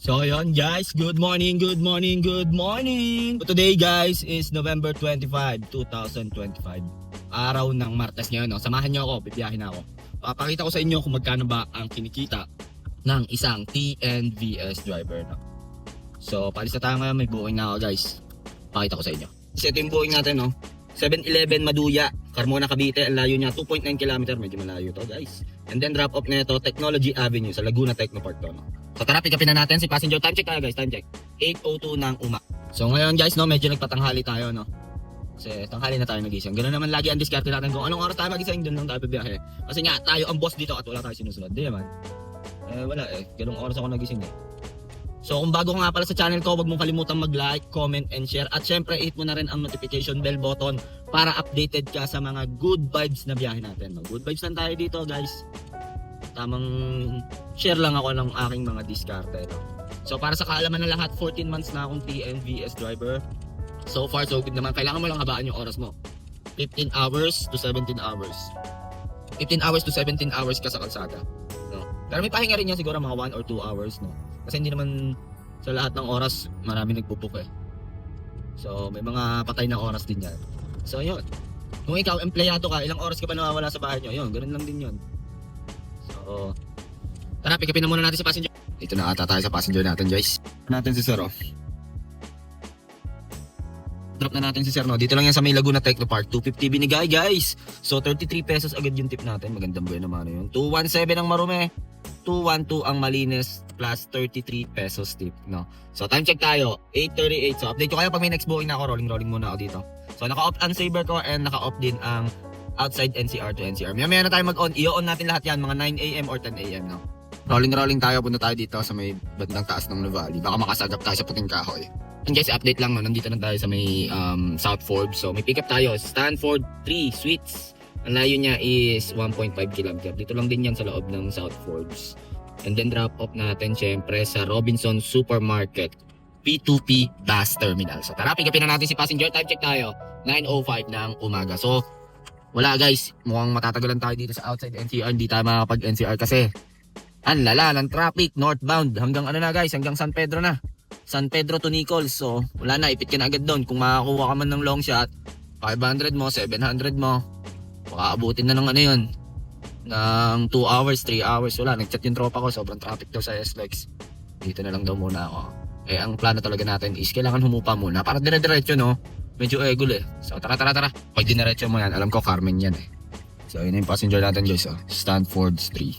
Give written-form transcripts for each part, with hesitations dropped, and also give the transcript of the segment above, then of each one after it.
So yun guys, good morning, good morning, good morning. So today guys is November 25, 2025. Araw ng Martes ngayon, no? Samahan niyo ako, bibiyahin ako. Papakita ko sa inyo kung magkano ba ang kinikita ng isang TNVS driver, no? So palis na tayo ngayon, may booking na ako guys. Pakita ko sa inyo. So ito yung booking natin, no? 7-Eleven Maduya, Carmona, Cavite. Ang layo niya 2.9 km, medyo malayo to guys. And then drop off na ito, Technology Avenue sa Laguna Technopark to, no? So tara, pick upin na natin si passenger. Time check tayo guys, time check. 8:02 ng umaga. So ngayon guys, no, medyo nagpatanghali tayo, no? Kasi tanghali na tayo nagising. Ganoon naman lagi ang diskarte natin kung anong oras tayo magising, doon lang tayo bibiyahe. Kasi nga tayo ang boss dito at wala tayo sinusunod. Di naman. Wala ganung oras ako nagising eh. So kung bago ka nga pala sa channel ko, huwag mong kalimutang mag-like, comment, and share. At syempre, hit mo na rin ang notification bell button para updated ka sa mga good vibes na biyahe natin. No? Good vibes lang tayo dito guys. Tamang share lang ako ng aking mga diskarte. No? So para sa kaalaman ng lahat, 14 months na akong TNVS driver. So far so good naman. Kailangan mo lang habaan yung oras mo. 15 hours to 17 hours. 15 hours to 17 hours ka sa kalsada. No? Pero may pahinga rin yan siguro mga 1 or 2 hours. No? Kasi hindi naman sa lahat ng oras marami nagpupuk eh. So may mga patay na oras din yan. So yun. Kung ikaw empleyado ka, ilang oras ka ba nawawala sa bahay nyo? Yun, ganun lang din yun. So tara, pick upin na muna natin sa passenger. Dito na ata tayo sa passenger natin guys. Natin si Sir, oh. Drop na natin si Sir, no? Dito lang yan sa may Laguna Technopark. 250 binigay guys. So 33 pesos agad yung tip natin. Magandang buhay naman yun. 217 ang marumi. 212 ang malinis plus 33 pesos tip, no? So time check tayo, 8:38. So update ko kayo pag may next booking na ako. Rolling muna ako dito. So naka-off ang saver ko and naka-off din ang outside NCR to NCR. Maya na tayo mag-on. I-on natin lahat yan mga 9 AM or 10 AM, no? Rolling tayo, punta tayo dito sa may bandang taas ng Nuvali. Baka makasagap tayo sa Puting Kahoy. And guys, update lang, no? Nandito na tayo sa may South Forbes. So may pick up tayo, Stanford 3 Suites. Ang layo niya is 1.5 km. Dito lang din yan sa loob ng South Forbes. And then drop off natin syempre sa Robinson Supermarket P2P Bus Terminal. So tara, pick upin na natin si passenger. Time check tayo, 9:05 ng umaga. So wala guys, mukhang matatagalan tayo dito sa outside NCR. Hindi tayo makakapag-NCR kasi ang lala ng traffic northbound hanggang ano na guys, hanggang San Pedro na. San Pedro to Nicols. So wala na, ipit ka na agad doon. Kung makakuha ka man ng long shot, 500 mo, 700 mo, makaabutin na ng ano yun, ng 2 hours, 3 hours. Wala, nagchat yung tropa ko, sobrang traffic daw sa SLEX. Dito na lang daw muna ako. Ang plano talaga natin is kailangan humupa muna para dire-diretso, no? Medyo egol eh. So tara. Pag dinerecho mo yan, alam ko Carmen yan eh. So yun yung passenger natin guys, oh. Stanford 3.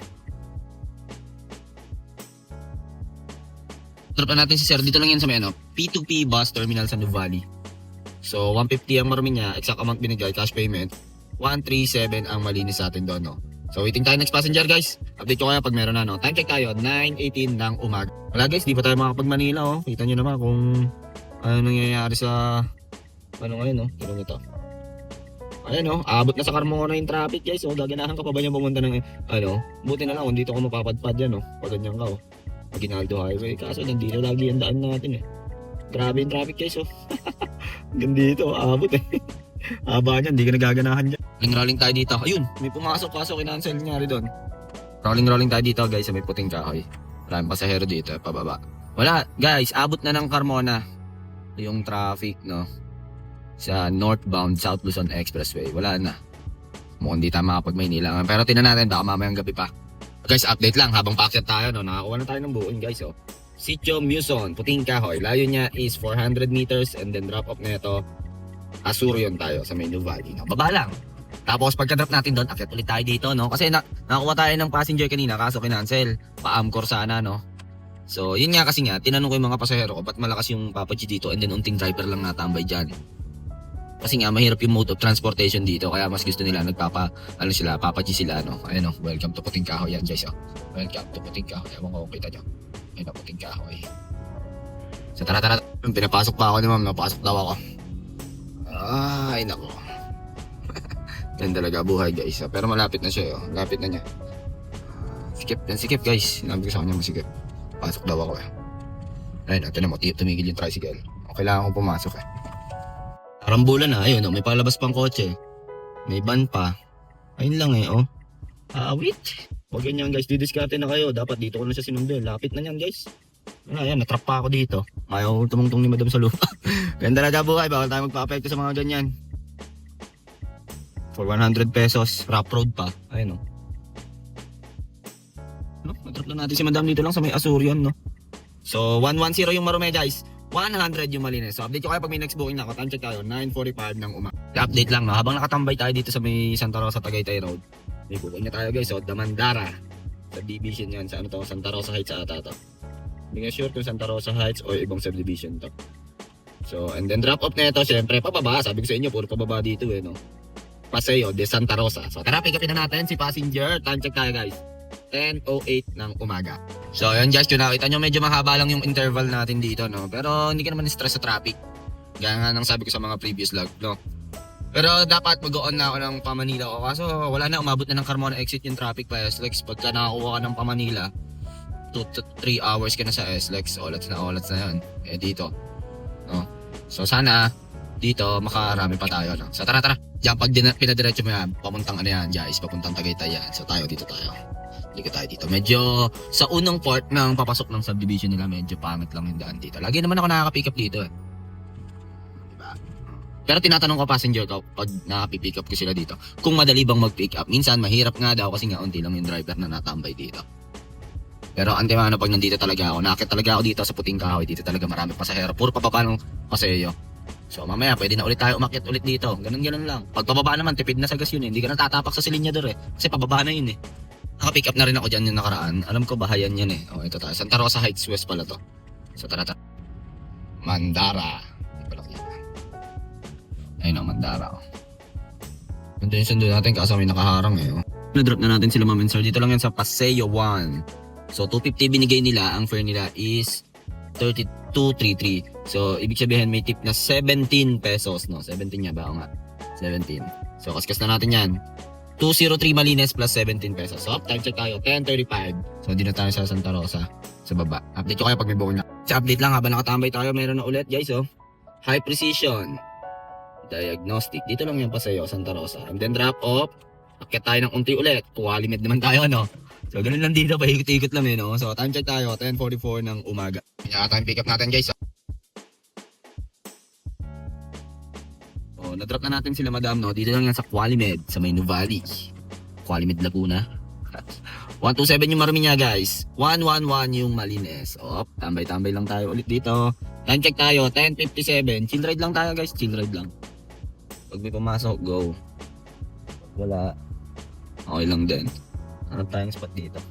Drop na natin si Sir. Dito lang yan sa may ano, P2P Bus Terminal sa Nuvali. So 150 ang marumi niya, exact amount binigay, cash payment. 137 ang malinis sa atin doon, no? So waiting tayo next passenger guys. Update ko kaya pag meron na, no? Time check tayo, 9:18 ng umaga. Wala guys, di pa tayo makapag Manila, oh. Kita nyo naman kung ano nangyayari sa ano ngayon, no? Tignan nito. Ayan, no? Abot na sa Carmona yung traffic guys. So gaganahan ka pa ba niya pumunta ng ano? Buti na lang kung dito ko mapapadpad yan, no? Pag ganyan ka, oh. Aguinaldo Highway. Kaso nandito lagi ang daan natin eh. Grabe yung traffic guys, oh. Gandito, abot eh. Haba niyan, hindi ka nagaganahan dyan. Rolling tayo dito. Ayun, may pumasok kaso kinancel niya rin doon. Rolling tayo dito guys sa may Puting Kahoy. Maraming pasahero dito, pababa. Wala, guys, abot na ng Carmona yung traffic, no? Sa northbound South Luzon Expressway. Wala na. Mukhang di tayo makapag Maynila. Pero tinan natin, baka mamayang gabi pa. Guys, update lang habang paakyat tayo, no? Nakakuha na tayo ng buuin guys, oh. Sitio Muson, Puting Kahoy. Layo niya is 400 meters and then drop off na ito. Asuryon tayo sa may Nuvali, no? Baba lang. Tapos pagka-drop natin doon, akyat ulit tayo dito, no? Kasi nakakuha tayo ng passenger kanina kaso kinancel. Pa-Amcor sana, no? So, yun nga kasi nga, tinanong ko yung mga pasahero ko, ba't malakas yung Papa G dito and then unting driver lang natambay dyan. Kasi nga, mahirap yung mode of transportation dito, kaya mas gusto nila Papa G sila, no? Ayun, no? Welcome to Puting Kahoy yan, guys, oh. Welcome to Puting Kahoy. Ewan ko kung kita nyo. Ayun, Puting Kahoy. So, tara. Pinapasok pa ako ni ma'am, napasok daw ako. Ay, nako. Yan talaga buhay guys. Pero malapit na siya, oh. Lapit na niya. Sikip guys. Sinabi ko sa kanya masikip. Pasok daw ako eh. Ayun, ito na mo. Tumigil yung tricycle. Kailangan ko pumasok eh. Karambulan na. Ayun, oh. May palabas pang kotse. May van pa. Ayun lang eh, oh. Wait. Huwag ganyan guys. Didiskarte na kayo. Dapat dito ko na siya sinundo. Lapit na yan guys. Ayan, natrap pa ako dito. Ayaw tumungtong ni madam sa lupa. Ganda talaga buhay, bawal tayo magpa-apekto sa mga ganyan. For 100 pesos, rough road pa. Ayun o. No, natrap lang natin si madam dito lang sa may Asurion, no? So, 110 yung Marume, guys. 100 yung Malinis. So, update ko kayo pag may next booking na ako. Time check tayo, 9:45 ng umaga. Update lang, no? Habang nakatambay tayo dito sa may Santa Rosa, Tagaytay Road. May booking na tayo, guys. So, Damandara. Subdivision yan. Sa ano to? Santa Rosa Heights ata to. Hindi nga sure kung Santa Rosa Heights o ibang subdivision to. So, and then drop off na ito, syempre, pababa. Sabi ko sa inyo, puro pababa dito, eh, no? Paseo de Santa Rosa. So, tara, pick upin na natin si passenger. Time check tayo, guys. 10:08 ng umaga. So, yun guys, yung nakita nyo, medyo mahaba lang yung interval natin dito, no? Pero hindi ka naman stress sa traffic. Gaya nga nang sabi ko sa mga previous vlog, no? Pero dapat mag-on na ako ng Pa-Manila ko. Kaso wala na, umabot na ng Carmona exit yung traffic pa SLEX. Pagka nakakuha ka ng Pa-Manila, 2 to 3 hours ka na sa SLEX. Olats na yun. Eh dito, no? So sana dito makarami pa tayo, no? So tara. Diyan pag pinadiretso mo yan, papuntang ano yan, guys, papuntang Tagaytay yan. So dito tayo. Liga tayo dito. Medyo sa unang part ng papasok ng subdivision nila, medyo pangit lang yung daan dito. Lagi naman ako nakaka-pick up dito, eh. Diba? Pero tinatanong ko passenger ko pag nakaka-pick up ko sila dito, kung madali bang mag-pick up. Minsan mahirap nga daw kasi nga unti lang yung driver na natambay dito. Pero antimano pag nandito talaga ako, nakakit talaga ako dito sa puting kahoy, dito talaga marami pasahero. Puro pababa ng paseo. So mamaya pwede na ulit tayo umakyat ulit dito. Ganun lang. Pag pababa naman, tipid na sa gas yun, eh. Hindi ka natatapak sa silinyador, eh. Kasi pababa na yun, eh. Naka-pick up na rin ako dyan yung nakaraan. Alam ko bahayan yan, eh. O, ito tayo. Santa Rosa Heights West pala to. So tara. Mandara. Ayun o, Mandara. Ganda yung sundo natin kaso may nakaharang, eh. Na-drop na natin sila, ma'am and sir. Dito lang yan sa Paseo 1. So 250 binigay nila. Ang fare nila is 32.33. So ibig sabihin may tip na 17 pesos, no? 17 niya ba? O nga. 17. So kaskas na natin yan. 203 Malines plus 17 pesos. So, time check tayo, 10:35. So, di na tayo sa Santa Rosa, sa baba. Update ko kayo pag may booking na. Sa update lang, habang nakatambay tayo, meron na ulit, guys, oh. High precision diagnostic. Dito lang yan pa sa'yo, Santa Rosa. And then drop off. Akyat tayo ng unti ulit. Qualimate naman tayo, no? So, ganun lang dito, paikot-ikot lang, no? So, time check tayo, 10:44 ng umaga. Kaya time pick up natin, guys. Na-drop na natin sila, madam, no? Dito lang yan sa Qualimed, sa may Nuvali. Qualimed Laguna. 127 yung Marumi niya, guys. 111 yung Malines. Tambay-tambay lang tayo ulit dito. Time check tayo, 10:57. Chill ride lang tayo, guys. Chill ride lang. Pag may pumasok, go. Wala. Okay lang din. Hanap tayong spot dito.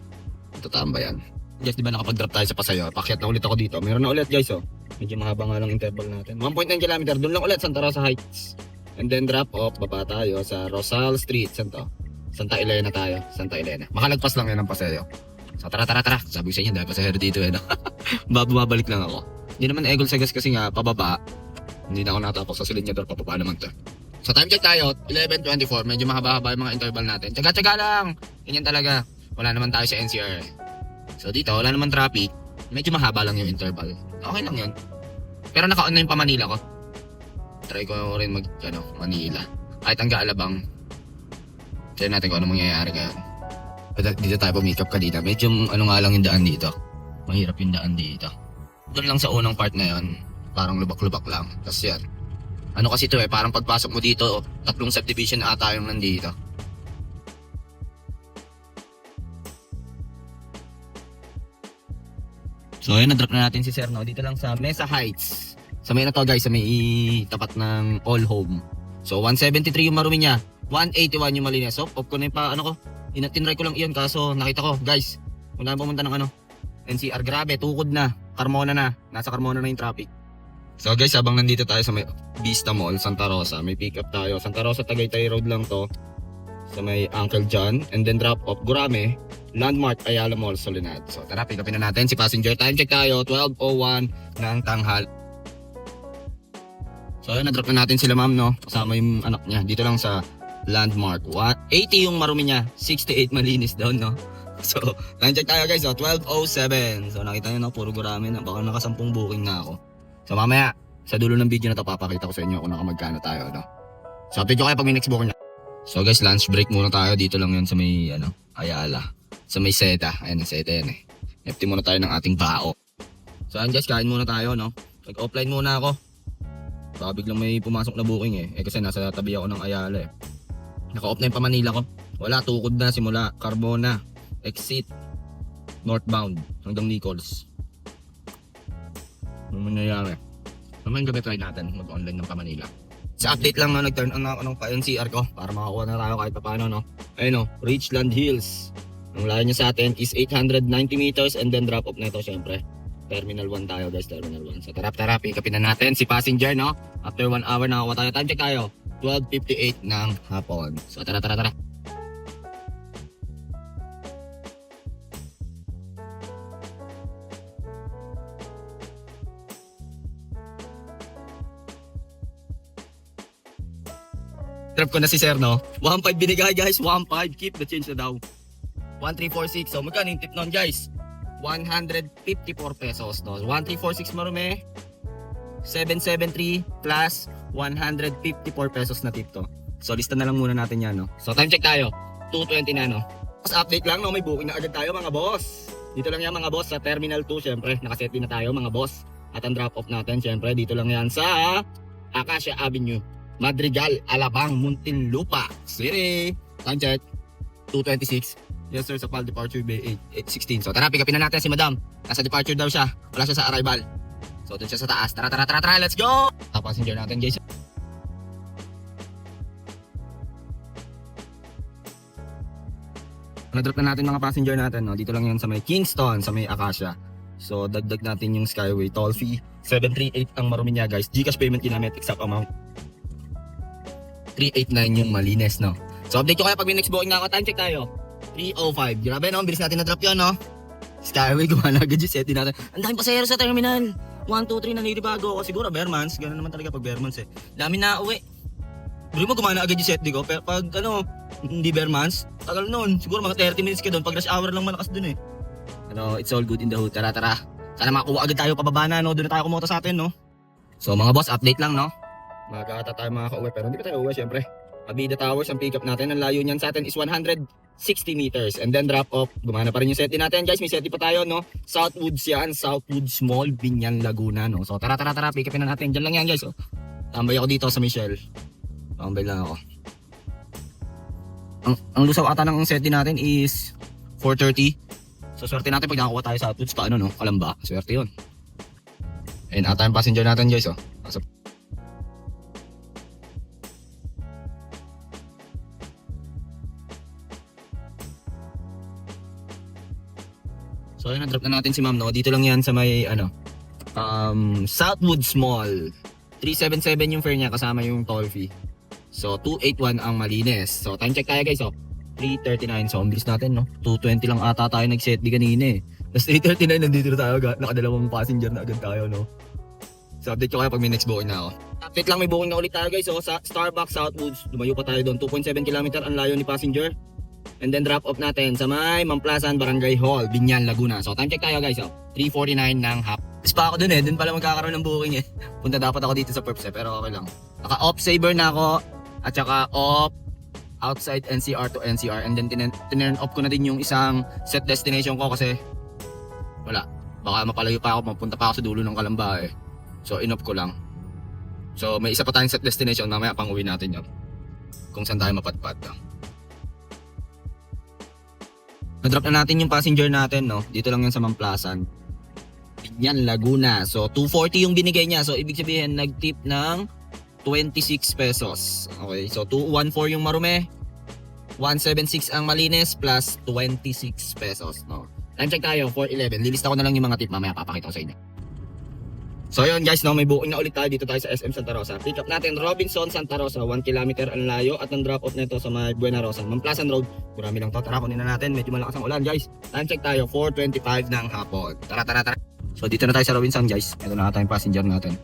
Ito tambayan. Guys, di ba nakapag-drop tayo sa Paseo? Pakyat na ulit ako dito. Meron na ulit, guys, oh. Medyo mahaba nga lang interval natin. 1.9 km. Doon lang ulit, Santa Rosa Heights. And then drop off, baba tayo sa Rosal Street. Santa Elena tayo. Santa Elena. Makalagpas lang yan ng Paseo. So tara. Sabi ko sa inyo, dahil pasahero dito, eh, no? Bumabalik lang ako. Hindi naman egol sa gas kasi nga, pababa. Hindi na ako natapos sa silinyador, pababa naman to. So time check tayo, 11:24. Medyo mahaba-haba yung mga interval natin. Tsaga-tsaga lang. Ganyan talaga. Wala naman tayo sa NCR. So dito, wala naman traffic. Medyo mahaba lang yung interval. Okay lang yun. Pero naka-on na yung Pa-Manila ko. Try ko rin Manila. Kahit hanggang Alabang. Try natin kung ano mangyayari ngayon. Dito tayo pumikap kanina. Medyo nga lang yung daan dito. Mahirap yung daan dito. Doon lang sa unang part na yun. Parang lubak-lubak lang. Tapos yan. Ano kasi ito, parang pagpasok mo dito, 3 subdivision ata yung nandito. So ayun, na-drop na natin si Sir, no? Dito lang sa Mesa Heights. Sa may na to, guys, sa may tapat ng All Home. So 173 yung Marumi niya, 181 yung Malines. So off ko na yung tinry ko lang iyon kaso nakita ko, guys, wala na pumunta ng NCR. Grabe, tukod na, Carmona na, nasa Carmona na yung traffic. So guys, habang nandito tayo sa may Vista Mall, Santa Rosa, may pick up tayo. Santa Rosa, Tagaytay Road lang to. Sa may Uncle John. And then drop off, Gurame, Landmark, Ayala Mall, Soledad. So tara, pick upin na natin si passenger. Time check tayo, 12:01 ng tanghal. So ayun, na-drop na natin sila, ma'am, no? Kasama yung anak niya. Dito lang sa Landmark. 80 yung Marumi niya, 68 Malinis down, no? So, time check tayo, guys, 12:07. So nakita niyo, no? Puro Gurame na. Baka naka 10 booking na ako. So mamaya, sa dulo ng video na to, papakita ko sa inyo kung nakamagkano tayo, no? So update ko kayo pag may next booking na. So guys, lunch break muna tayo. Dito lang yan sa may, Ayala. Sa may Seta. Ayan, Seta yan, eh. Empty muna tayo ng ating bao. So ayan guys, kain muna tayo, no? Nag-offline muna ako. Baka biglang may pumasok na booking kasi nasa tabi ako ng Ayala Naka-off na yung pa-Manila ko. Wala, tukod na simula Carbona, exit, northbound hanggang Nichols. Ano mangyayari? Naman gabi try natin mag-online ng pa-Manila. Sa update lang, no, nag-turn on ako ng pa-NCR ko para makakuha na tayo kahit paano, no? Ayun, no, Richland Hills. Ang layo niya sa atin is 890 meters and then drop off na ito syempre. Terminal 1 tayo guys, Terminal 1. So tara, pick upin na natin si passenger, no? After 1 hour nakakuha tayo. Time check tayo, 12:58 ng hapon. So tara. Trap ko na si sir, no? 1.5 binigay guys, 1.5. Keep the change na daw. 1346. So magkano yung tip nun guys? 154 pesos, no? 1346 marumi. 773 plus 154 pesos na tip to. So lista na lang muna natin yan, no? So time check tayo. 2:20 na, no? Tapos update lang, no? May booking na agad tayo mga boss. Dito lang yan mga boss sa Terminal 2, syempre. Nakaset din na tayo mga boss. At ang drop off natin, syempre, dito lang yan sa Acacia Avenue, Madrigal, Alabang, Muntinlupa City. Time check 2:26. Yes sir, sa PAL departure bay 8:16. So tara, pick upin na natin si madam. Nasa departure daw siya. Wala siya sa arrival. So doon siya sa taas. Tara, let's go! Passenger natin guys. Na-drop na natin mga passenger natin, no? Dito lang yan sa may Kingston, sa may Acacia. So dagdag natin yung Skyway toll fee. 738 ang marumi niya guys. GCash payment ginamit, exact amount 389 yung Malines, no? So update ko kaya pag may next booking na ako. Time check tayo, 3:05. Grabe, no? Bilis natin na-drop yun, no? Skyway, gumana agad yung set natin. Ang daming pasahero sa terminal. 1, 2, 3 naniribago ako. Siguro Bearmans. Ganoon naman talaga pag Bearmans Dami na uwi. Bro mo, gumana agad yung set ko. Pero pag hindi Bearmans, tagal nun. Siguro mga 30 minutes ka doon. Pag rush hour lang malakas doon it's all good in the hood. Tara. Sana makakuha agad tayo pababa na, no? Doon na tayo kumonta sa atin, no? So mga boss, update lang, no? Magkakata tayo makaka-uwi. Pero hindi pa tayo uwi, syempre. Abida Towers ang pick up natin. Ang layo niyan sa atin is 160 meters. And then drop off. Gumana pa rin yung seti natin guys. May seti pa tayo, no? Southwoods yan. Southwoods Mall, Binyan, Laguna, no? So tara. Pick upin na natin. Diyan lang yan guys. Tambay ako dito sa Michelle. Tambay lang ako. Ang lusaw ata ng seti natin is 430. So swerte natin pag nakakuha tayo sa Southwoods pa, no? Kalamba. Swerte yun. And ata yung passenger natin guys, So ayun, na-drop na natin si ma'am, no? Dito lang yan sa may Southwoods Mall. 377 yung fare niya kasama yung toll fee. So 281 ang Malines. So time check tayo guys, 3:39. So ang bilis natin, no? 2:20 lang ata tayo nag-set di kanina Tapos 3:39 nandito na tayo, nakadalawang passenger na agad tayo, no? So update ko kayo pag may next booking na ako. Update lang, may booking na ulit tayo guys, sa Starbucks Southwoods. Lumayo pa tayo doon, 2.7 km ang layo ni passenger. And then drop off natin sa may Mamplasan Barangay Hall, Binyan, Laguna. So time check tayo guys, 3:49 ng hap. Tapos pa ako dun dun pala magkakaroon ng booking Punta dapat ako dito sa Perps pero okay lang. Naka-off saver na ako at saka off outside NCR to NCR. And then tinurn off ko na din yung isang set destination ko kasi wala. Baka mapalayo pa ako, mapunta pa ako sa dulo ng Kalamba So in-off ko lang. So may isa pa tayong set destination, mamaya pang uwi natin yun. Kung saan tayo mapadpad. Na-drop na natin yung passenger natin, no? Dito lang yan sa Mamplasan. Binyan, Laguna. So, 240 yung binigay niya. So, ibig sabihin, nag-tip ng 26 pesos. Okay, so 214 yung Marume. 176 ang Malines plus 26 pesos, no? Time check tayo, 411. Lilista ko na lang yung mga tip. Mamaya papakita ko sa inyo. So yun guys, no, may booking na ulit tayo dito tayo sa SM Santa Rosa. Pick up natin Robinson Santa Rosa, 1 km ang layo at ang drop off nito sa may Buena Rosa, Mamplasan Road. Marami lang to. Tara, kunin na natin. Medyo malakas ang ulan guys. Time check tayo, 4:25 ng hapon. Tara. So dito na tayo sa Robinson guys. Ito na tayong passenger natin.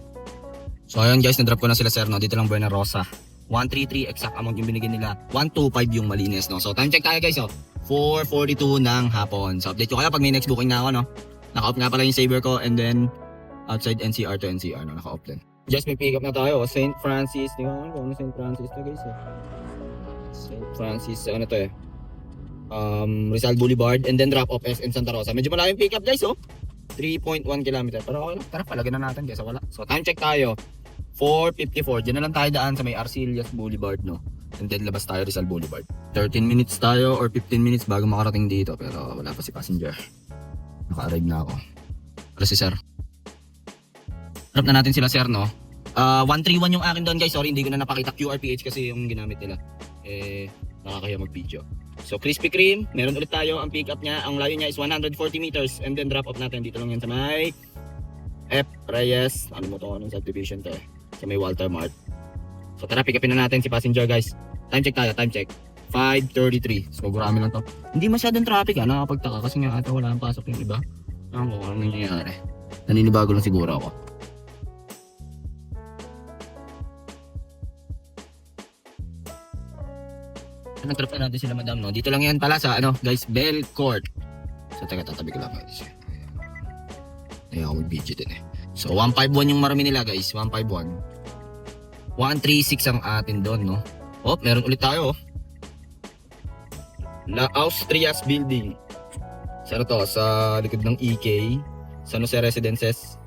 So ayun guys, na-drop ko na sila sir, no. Dito lang Buena Rosa. 133 exact amount yung binigyan nila. 125 yung Malines, no. So time check tayo guys, 4:42 ng hapon. So update ko kayo pag may next booking na ako, no. Naka-off nga pala yung saver ko and then outside NCR to NCR, no, naka-off din. Just may pick up na tayo, St. Francis. Di ba ano St. Francis to guys, St. Francis, ano to Rizal Boulevard and then drop off SM Santa Rosa. Medyo maraming pick up guys, 3.1 kilometer. Pero okay lang. Tara, palagyan na natin kaysa wala. So, time check tayo. 4:54. Diyan na lang tayo daan sa may Arcillas Boulevard, no? And then, labas tayo Rizal Boulevard. 13 minutes tayo or 15 minutes bago makarating dito. Pero wala pa si passenger. Naka-arrive na ako. Wala si sir. Harap na natin sila sir, no? 131 yung akin doon guys. Sorry, hindi ko na napakita QRPH kasi yung ginamit nila. Nakakaya mag-video. So, Krispy Kreme, meron ulit tayo ang pick up niya. Ang layo niya is 140 meters and then drop off natin dito lang yan sa may F. Reyes. Ano mo to? Anong subdivision to eh? Sa may Walter Mart. So, tara, pick upin na natin si passenger guys. Time check tayo, time check. 5:33. So, marami lang to. Hindi masyadong traffic nakapagtaka kasi nga ata wala nang pasok yung iba. Ano nangyayari? Naninibago lang siguro ako. Nag-trip na natin sila madam, no? Dito lang yan pala sa, guys, Bell Court. So, teka, tatabi ko lang guys. Ayaw ako mag-video din eh. So, 151 yung marami nila guys. 151. 136 ang atin doon, no? Oh, meron ulit tayo, oh. La Austrias Building. Sa to? Sa likod ng EK. San Jose Residences.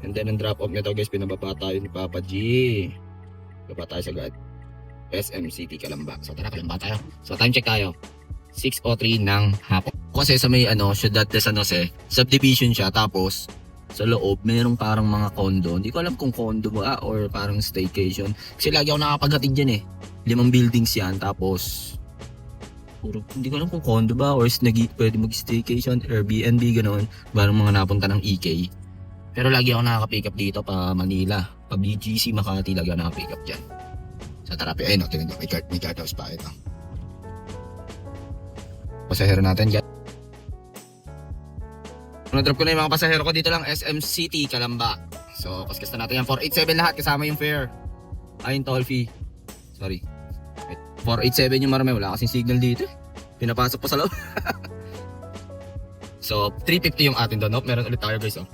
And then, ang drop-off nito guys, pinababa tayo ni Papa G. Baba tayo sa agad. SM City Calamba. So tara, Calamba tayo. So time check tayo. 6:03 ng hapon. Kasi sa may Ciudad de San Jose, subdivision siya tapos sa loob mayroong parang mga condo. Hindi ko alam kung condo ba or parang staycation. Kasi lagi ako nakapaghatid diyan eh. 5 buildings yan tapos hindi ko alam kung condo ba or pwede mag-staycation, Airbnb ganoon. Parang mga napunta ng EK. Pero lagi ako nakaka-pick up dito pa Manila, pa BGC Makati lagi ako nakaka-pick up diyan. Sa therapy, ayun, tingnan nyo, may card house pa ito. Pasahero natin dyan. Drop ko na yung mga pasahero ko dito lang, SM City, Calamba. So, paskasta natin yan, 487 lahat kasama yung fare. Ayun, toll fee. Sorry. 487 yung marami, wala kasing signal dito. Pinapasok pa sa loob. So, 350 yung atin doon, no? Meron ulit tayo guys, oh.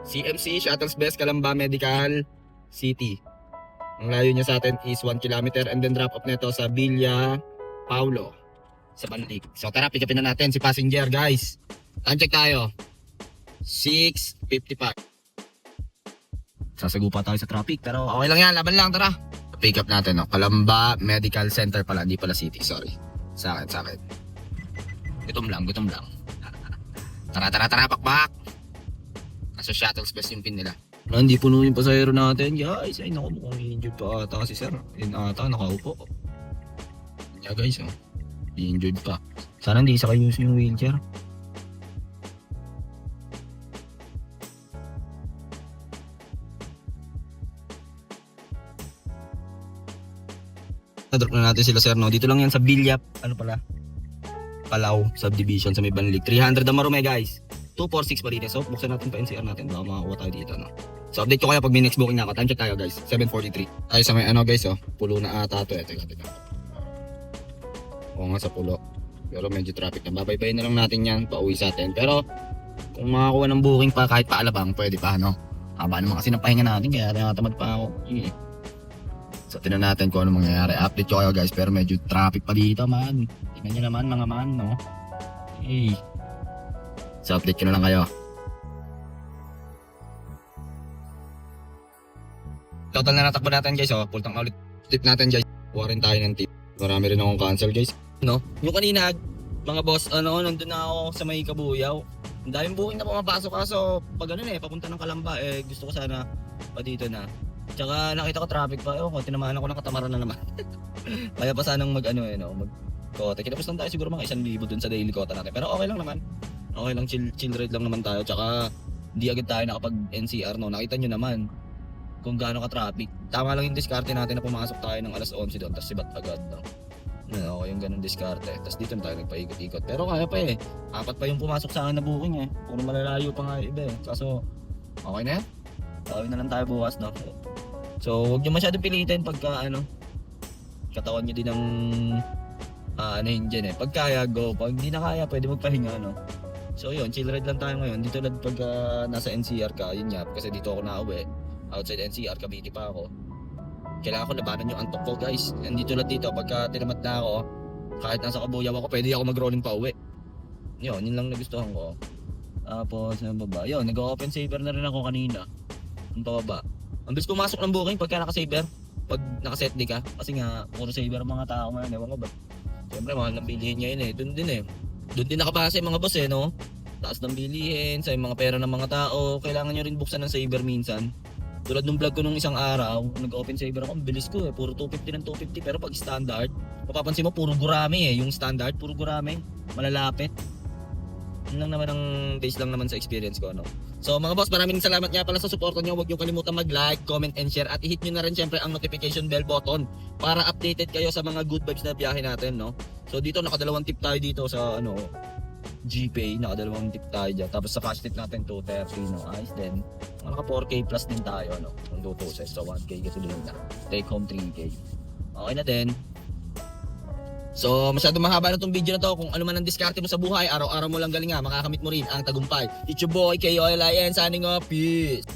CMC, Shuttles Best, Calamba Medical City. Ang layo niya sa atin is 1 kilometer and then drop off nito sa Villa Paulo sa Banlik. So tara, pick upin na natin si passenger guys. Time check tayo. 6:55. Sasagupa tayo sa traffic pero okay lang yan, laban lang, tara. Pick up natin, no? Calamba Medical Center pala, hindi pala city, sorry. Sa akin. Gutom lang. Tara, pakpak. Nasa Shuttles Best yung pin nila. Hindi puno yung pasahero natin guys. Ay naku, mukhang injured pa ata si sir. Yun ata, nakaupo. Yeah guys, oh. Injured pa. Sana hindi isa kayo yung wheelchair. Na-drop na natin sila sir, no? Dito lang yan sa Villa, Palau subdivision sa may Banlig. 300 ang marumi guys. 246 pa dito. So, buksan natin pa NCR natin. Baka makakuha tayo dito, no? So, update ko kayo pag may next booking na ako. Time check tayo, guys. 7:43. Tayo sa may guys, oh. Pulo na ata ito. Teka. Oo nga sa pulo. Pero medyo traffic na. Babaybayin na lang natin yan. Pauwi sa atin. Pero, kung makakuha ng booking pa kahit pa alabang, pwede pa, no? Haba naman kasi ng pahinga natin. Kaya natamad pa ako. So, tinan natin kung ano mangyayari. Update ko kayo, guys. Pero medyo traffic pa dito, man. Tingnan nyo naman, mga man, no? Hey. So, update ko na lang kayo. Total na natakbo natin guys, oh. Pultang ulit tip natin guys. Kuha rin tayo ng tip. Marami rin akong cancel guys. No? Yung kanina, mga boss, nandun na ako sa may Kabuyaw. Ang daming booking na pumapasok kaso pag papunta ng Calamba, gusto ko sana pa dito na. Tsaka nakita ko traffic pa, tinamaan ako ng katamaran na naman. Kaya pa sanang mag-kota. Kinapos lang tayo siguro mga 1,000 dun sa daily kota natin. Pero okay lang naman. Okay lang, chill ride lang naman tayo. Tsaka hindi agad tayo nakapag-NCR, no? Nakita nyo naman kung gaano ka-traffic. Tama lang yung diskarte natin na pumasok tayo ng alas 11 doon, tapos sibat agad, no? Okay yung ganun diskarte. Tapos dito na tayo nagpaikot-ikot. Pero kaya pa 4 pa yung pumasok sa akin na booking Puro malalayo pa nga iba Kaso, okay na yan. Tawin na lang tayo bukas, no? So, huwag nyo masyadong pilitin pagka, katawan nyo din ng, dyan Pag kaya, go. Pag hindi na kaya, pwede magpahinga, no? So, yun, chill ride lang tayo ngayon. Dito lang pag nasa NCR ka, yun nga, kasi dito ako nauwi. Outside NCR, Cavite pa ako. Kailangan ko labanan yung antok ko guys. And dito lang dito, pagka tinamat na ako, kahit nasa Kabuyaw ako, pwede ako mag-rolling pa uwi. Yun lang nagustuhan ko. Tapos, ang baba. Yun, nag-open saver na rin ako kanina. Ang pababa. Ang bilis pumasok ng booking pagka naka-saver. Pag naka-set di ka. Kasi nga, puro saver ang mga tao ngayon. Ewan ko ba? Siyempre, mahal ng bilihin niya yun eh. Doon din eh. Doon din nakapasa yung mga boss eh, no? Taas ng bilihin, sa mga pera ng mga tao. Kailangan nyo rin buksan ng saver minsan. Tulad nung vlog ko nung isang araw, nag-open saver ako, ang bilis ko eh. Puro 250 ng 250. Pero pag standard, mapapansin mo, puro gurame eh. Yung standard, puro gurame. Malalapit. Yun lang naman ang base lang naman sa experience ko, no? So mga boss, maraming salamat nga pala sa suporta nyo. Huwag nyo kalimutan mag-like, comment, and share. At i-hit nyo na rin syempre ang notification bell button para updated kayo sa mga good vibes na biyahe natin, no? So dito, nakadalawang tip tayo dito sa, GPay. Nakadalawang tip tayo dyan. Tapos sa cash tip natin, 230, no? Ayos din. Naka 4K plus din tayo, no? Ang tutusin. So 1K kasi din na. Take home 3K. Okay na din. So, masyado mahaba na itong video na to. Kung ano man ang diskarte mo sa buhay, araw-araw mo lang galing nga, makakamit mo rin ang tagumpay. It's your boy, KOLIN, signing off. Peace!